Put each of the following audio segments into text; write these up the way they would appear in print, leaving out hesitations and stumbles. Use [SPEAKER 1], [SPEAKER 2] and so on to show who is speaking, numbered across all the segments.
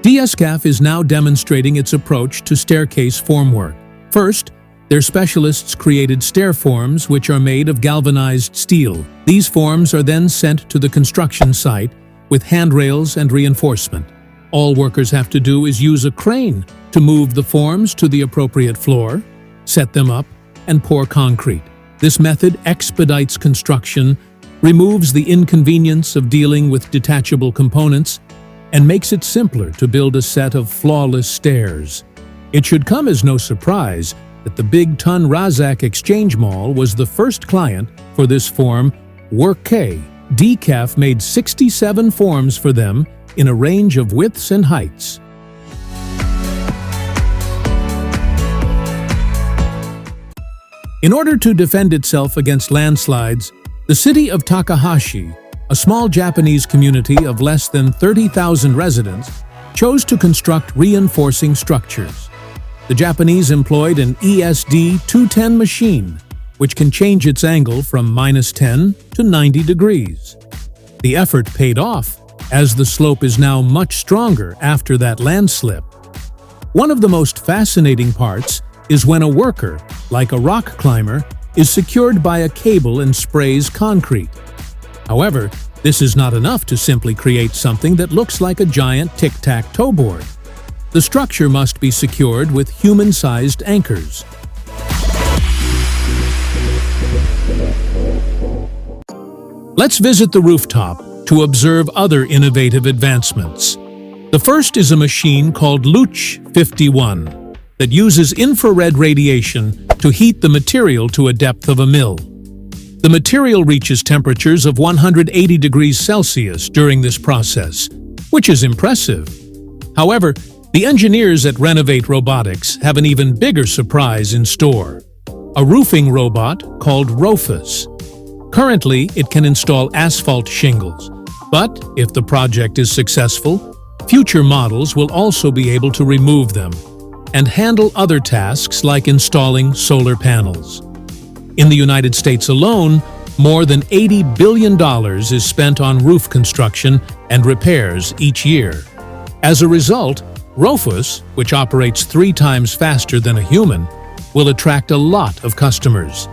[SPEAKER 1] Dscaff is now demonstrating its approach to staircase formwork. First, their specialists created stair forms which are made of galvanized steel. These forms are then sent to the construction site with handrails and reinforcement. All workers have to do is use a crane to move the forms to the appropriate floor, set them up, and pour concrete. This method expedites construction, removes the inconvenience of dealing with detachable components, and makes it simpler to build a set of flawless stairs. It should come as no surprise that the Big Ton Razak Exchange Mall was the first client for this form, Work K. Dscaff made 67 forms for them in a range of widths and heights. In order to defend itself against landslides, the city of Takahashi, a small Japanese community of less than 30,000 residents, chose to construct reinforcing structures. The Japanese employed an ESD-210 machine, which can change its angle from -10 to 90 degrees. The effort paid off, as the slope is now much stronger after that landslip. One of the most fascinating parts is when a worker, like a rock climber, is secured by a cable and sprays concrete. However, this is not enough to simply create something that looks like a giant tic-tac-toe board. The structure must be secured with human-sized anchors. Let's visit the rooftop to observe other innovative advancements. The first is a machine called Luch 51 that uses infrared radiation to heat the material to a depth of a mil. The material reaches temperatures of 180 degrees Celsius during this process, which is impressive. However, the engineers at Renovate Robotics have an even bigger surprise in store: a roofing robot called Rofus. Currently, it can install asphalt shingles, but if the project is successful, future models will also be able to remove them and handle other tasks like installing solar panels. In the United States alone, more than $80 billion is spent on roof construction and repairs each year. As a result, Rofus, which operates 3 times faster than a human, will attract a lot of customers.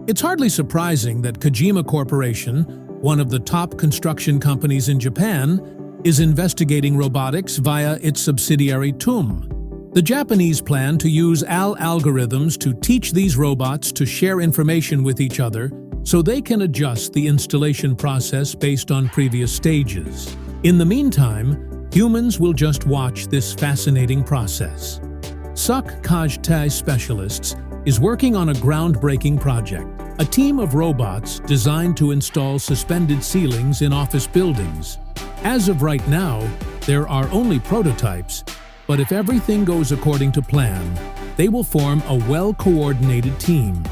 [SPEAKER 1] It's hardly surprising that Kajima Corporation, one of the top construction companies in Japan, is investigating robotics via its subsidiary TUM. The Japanese plan to use AL algorithms to teach these robots to share information with each other so they can adjust the installation process based on previous stages. In the meantime, humans will just watch this fascinating process. Suk Kajtai Specialists is working on a groundbreaking project, a team of robots designed to install suspended ceilings in office buildings. As of right now, there are only prototypes, but if everything goes according to plan, they will form a well-coordinated team.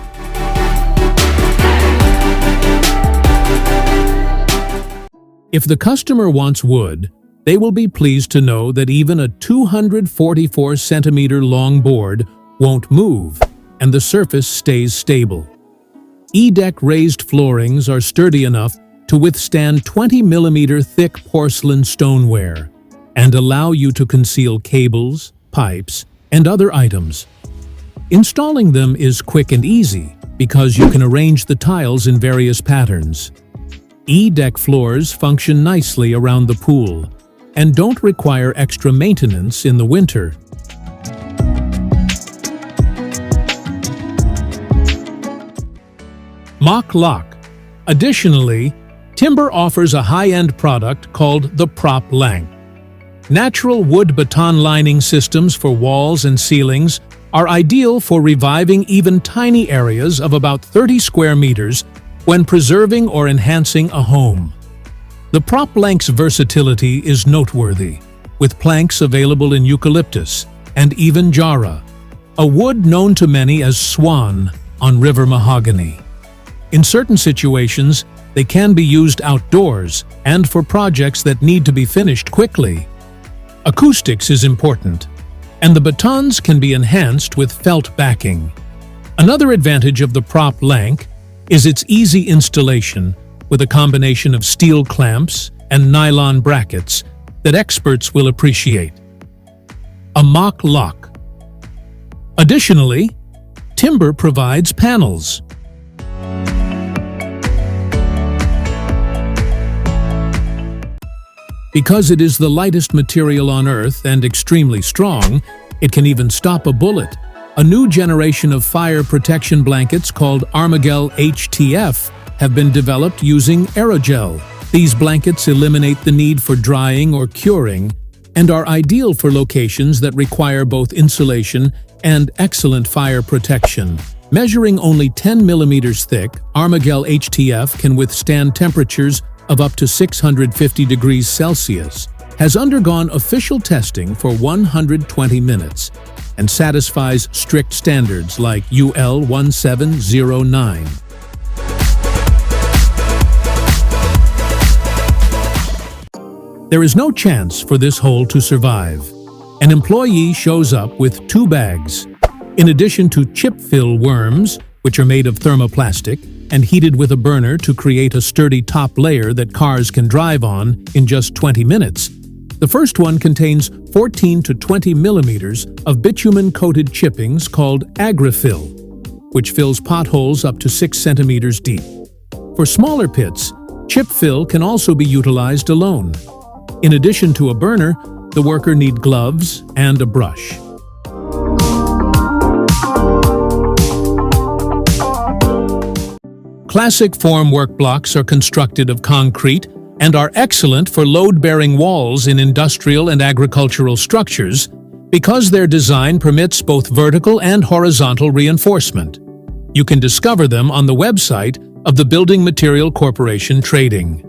[SPEAKER 1] If the customer wants wood, they will be pleased to know that even a 244-centimeter long board won't move, and the surface stays stable. E-deck raised floorings are sturdy enough to withstand 20mm thick porcelain stoneware and allow you to conceal cables, pipes, and other items. Installing them is quick and easy because you can arrange the tiles in various patterns. E-deck floors function nicely around the pool and don't require extra maintenance in the winter. Mock Lock. Additionally, Timber offers a high-end product called the Proplank. Natural wood baton lining systems for walls and ceilings are ideal for reviving even tiny areas of about 30 square meters when preserving or enhancing a home. The Proplank's versatility is noteworthy, with planks available in eucalyptus and even jara, a wood known to many as swan on river mahogany. In certain situations, they can be used outdoors and for projects that need to be finished quickly. Acoustics is important, and the batons can be enhanced with felt backing. Another advantage of the Proplank is its easy installation with a combination of steel clamps and nylon brackets that experts will appreciate. A mock lock. Additionally, timber provides panels. Because it is the lightest material on Earth and extremely strong, it can even stop a bullet. A new generation of fire protection blankets called ArmaGel HTF have been developed using aerogel. These blankets eliminate the need for drying or curing and are ideal for locations that require both insulation and excellent fire protection. Measuring only 10 millimeters thick, ArmaGel HTF can withstand temperatures of up to 650 degrees Celsius, has undergone official testing for 120 minutes, and satisfies strict standards like UL 1709. There is no chance for this hole to survive. An employee shows up with 2 bags. In addition to chip fill worms, which are made of thermoplastic and heated with a burner to create a sturdy top layer that cars can drive on in just 20 minutes. The first one contains 14 to 20 millimeters of bitumen-coated chippings called AggreFill, which fills potholes up to 6 centimeters deep. For smaller pits, chip fill can also be utilized alone. In addition to a burner, the worker needs gloves and a brush. Classic formwork blocks are constructed of concrete and are excellent for load-bearing walls in industrial and agricultural structures because their design permits both vertical and horizontal reinforcement. You can discover them on the website of the Building Material Corporation Trading.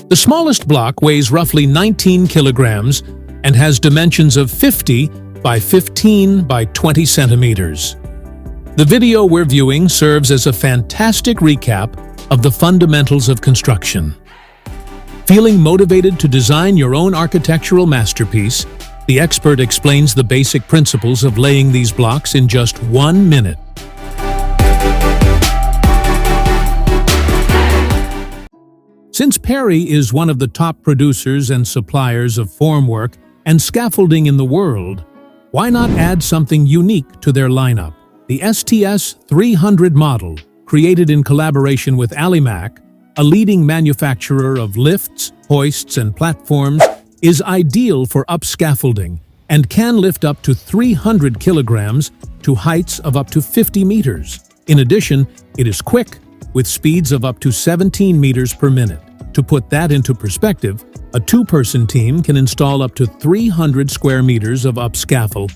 [SPEAKER 1] The smallest block weighs roughly 19 kilograms and has dimensions of 50 by 15 by 20 centimeters. The video we're viewing serves as a fantastic recap of the fundamentals of construction. Feeling motivated to design your own architectural masterpiece, the expert explains the basic principles of laying these blocks in just 1 minute. Since PERI is one of the top producers and suppliers of formwork and scaffolding in the world, why not add something unique to their lineup? The STS-300 model, created in collaboration with ALIMAK, a leading manufacturer of lifts, hoists, and platforms, is ideal for upscaffolding and can lift up to 300 kilograms to heights of up to 50 meters. In addition, it is quick, with speeds of up to 17 meters per minute. To put that into perspective, a 2-person team can install up to 300 square meters of upscaffle.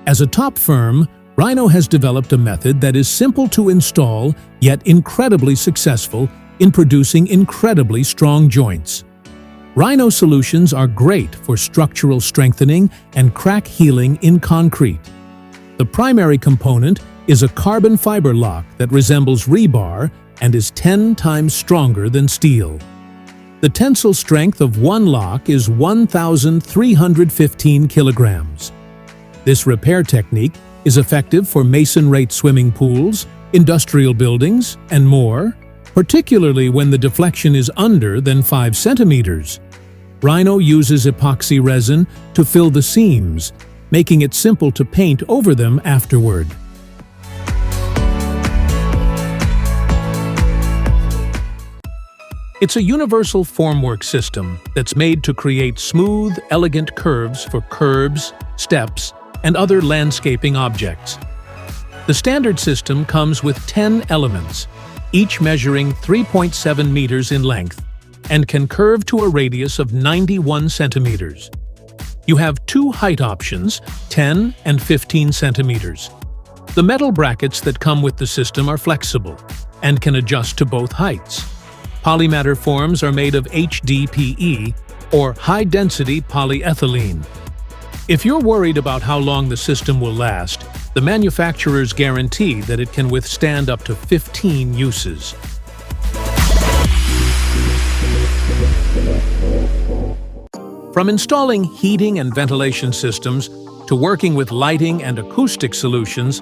[SPEAKER 1] As a top firm, Rhino has developed a method that is simple to install, yet incredibly successful in producing incredibly strong joints. Rhino solutions are great for structural strengthening and crack healing in concrete. The primary component is a carbon fiber lock that resembles rebar and is 10 times stronger than steel. The tensile strength of one lock is 1,315 kilograms. This repair technique is effective for mason-rate swimming pools, industrial buildings, and more, particularly when the deflection is under than 5 centimeters. Rhino uses epoxy resin to fill the seams, making it simple to paint over them afterward. It's a universal formwork system that's made to create smooth, elegant curves for curbs, steps, and other landscaping objects. The standard system comes with 10 elements, each measuring 3.7 meters in length, and can curve to a radius of 91 centimeters. You have 2 height options, 10 and 15 centimeters. The metal brackets that come with the system are flexible and can adjust to both heights. Polymatter forms are made of HDPE, or high-density polyethylene. If you're worried about how long the system will last, The manufacturers guarantee that it can withstand up to 15 uses. From installing heating and ventilation systems to working with lighting and acoustic solutions,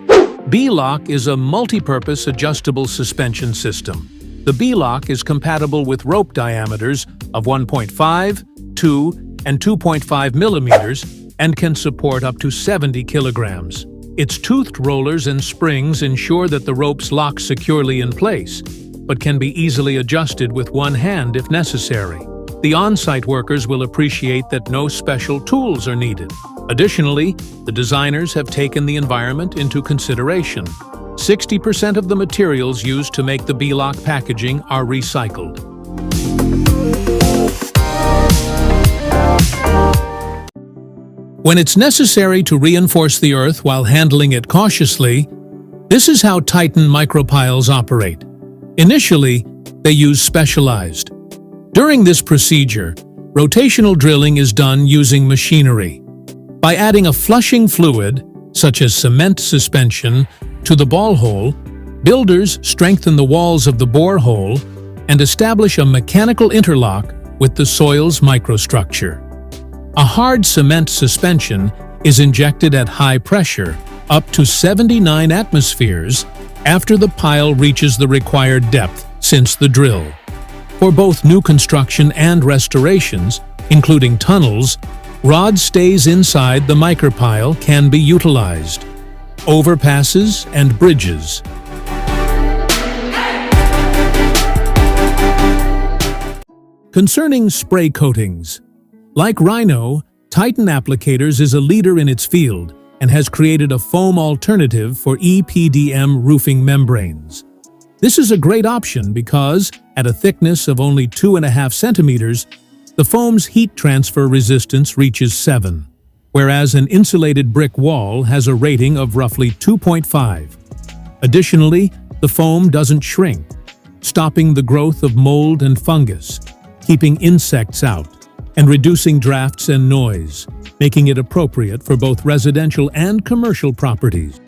[SPEAKER 1] B-Lock is a multi-purpose adjustable suspension system. The B-Lock is compatible with rope diameters of 1.5, 2, and 2.5 millimeters and can support up to 70 kilograms. Its toothed rollers and springs ensure that the ropes lock securely in place, but can be easily adjusted with one hand if necessary. The on-site workers will appreciate that no special tools are needed. Additionally, the designers have taken the environment into consideration. 60% of the materials used to make the B-Lock packaging are recycled. When it's necessary to reinforce the earth while handling it cautiously, this is how Titan Micropiles operate. Initially, they use specialized. During this procedure, rotational drilling is done using machinery. By adding a flushing fluid, such as cement suspension, to the ball hole, builders strengthen the walls of the borehole and establish a mechanical interlock with the soil's microstructure. A hard cement suspension is injected at high pressure, up to 79 atmospheres, after the pile reaches the required depth since the drill. For both new construction and restorations, including tunnels, rod stays inside the micropile can be utilized. Overpasses and bridges. Concerning spray coatings, like Rhino, Titan Applicators is a leader in its field and has created a foam alternative for EPDM roofing membranes. This is a great option because, at a thickness of only 2.5 centimeters, the foam's heat transfer resistance reaches 7, whereas an insulated brick wall has a rating of roughly 2.5. Additionally, the foam doesn't shrink, stopping the growth of mold and fungus, keeping insects out, and reducing drafts and noise, making it appropriate for both residential and commercial properties.